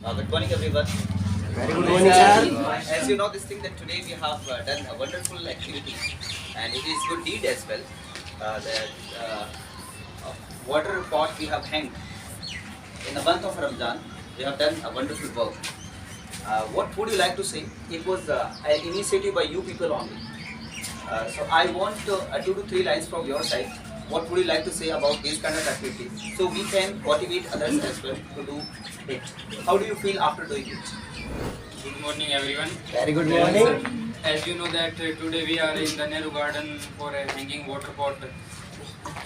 Good morning, everyone. Very good morning, sir. As you know, this thing that today we have done a wonderful activity, and it is good deed as well. That water pot we have hanged in the month of Ramadan. We have done a wonderful work. What would you like to say? It was an initiative by you people only. So I want 2 to 3 lines from your side. What would you like to say about these kind of activities so we can motivate others as well to do it? How do you feel after doing it? Good morning, everyone. Very good As, morning. as you know that today we are in the Nehru Garden for a hanging water pot.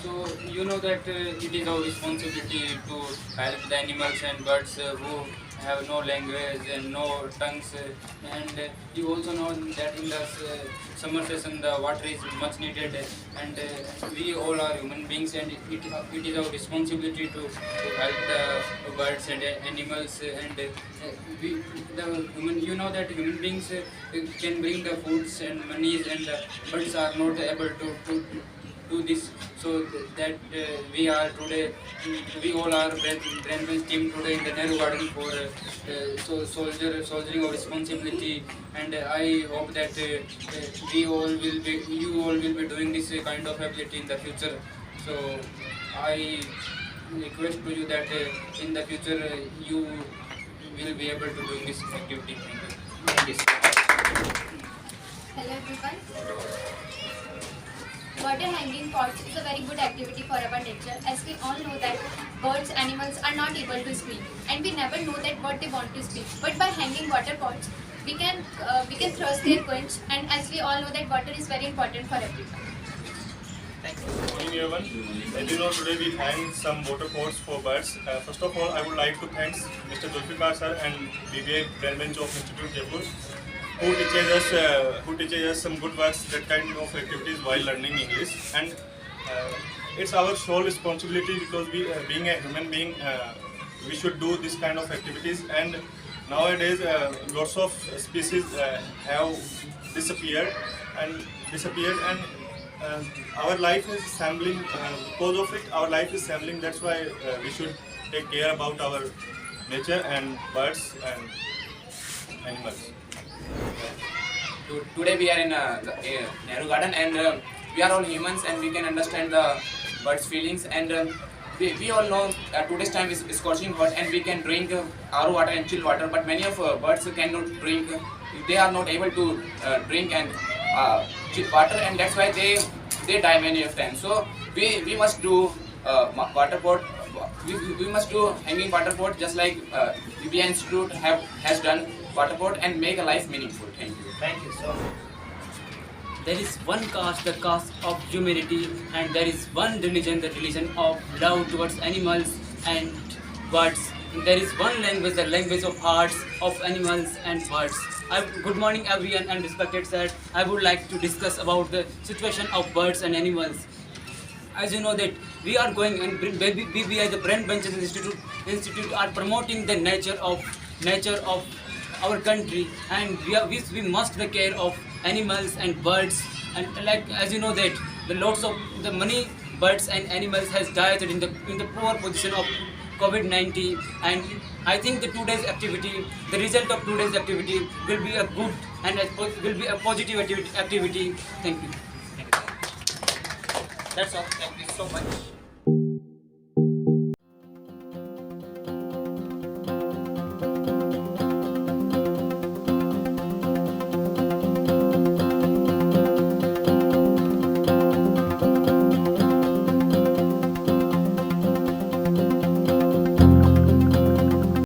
So you know that it is our responsibility to help the animals and birds who have no language and no tongues. And you also know that in the summer season the water is much needed, and we all are human beings, and it is our responsibility to help the birds and animals. And we, the human, you know that human beings can bring the foods and monies, and the birds are not able to do this. So that we are today, we all are Brandman's team today in the Nehru Garden for soldiering our responsibility. And I hope that we all will be, you all will be doing this kind of ability in the future. So I request to you that in the future you will be able to do this activity. Thank you. Hello everyone. Water hanging pots is a very good activity for our nature, as we all know that birds, animals are not able to speak, and we never know that what they want to speak. But by hanging water pots, we can thrust their quench, and as we all know that water is very important for everyone. Good morning, everyone. As you know, today we hang some water pots for birds. First of all, I would like to thank Mr. Julfikar sir and BBA Brandman of Institute Jaipur, who teaches us some good works, that kind of activities while learning English. And it's our sole responsibility, because we, being a human being, we should do this kind of activities. And nowadays, lots of species have disappeared, and our life is assembling. Because of it, our life is assembling. That's why we should take care about our nature and birds and animals. Today we are in Nehru Garden, and we are all humans, and we can understand the birds' feelings. And we all know today's time is scorching hot, and we can drink RO water and chill water, but many of birds cannot drink. They are not able to drink and chill water, and that's why they die many of them. So we must do water pot. We must do hanging water pot, just like UBI Institute has done water pot, and make a life meaningful. Thank you. Thank you so much. There is one caste, the caste of humanity, and there is one religion, the religion of love towards animals and birds. And there is one language, the language of hearts of animals and birds. Good morning, everyone, and respected sir. I would like to discuss about the situation of birds and animals. As you know that we are going, and BBI, the Brand Benches Institute are promoting the nature of our country, and we must take care of animals and birds. And like, as you know that the lots of the many birds and animals has died in the poor position of COVID-19, and I think the the result of today's activity will be a good and will be a positive activity. Thank you. That's all. Thank you so much.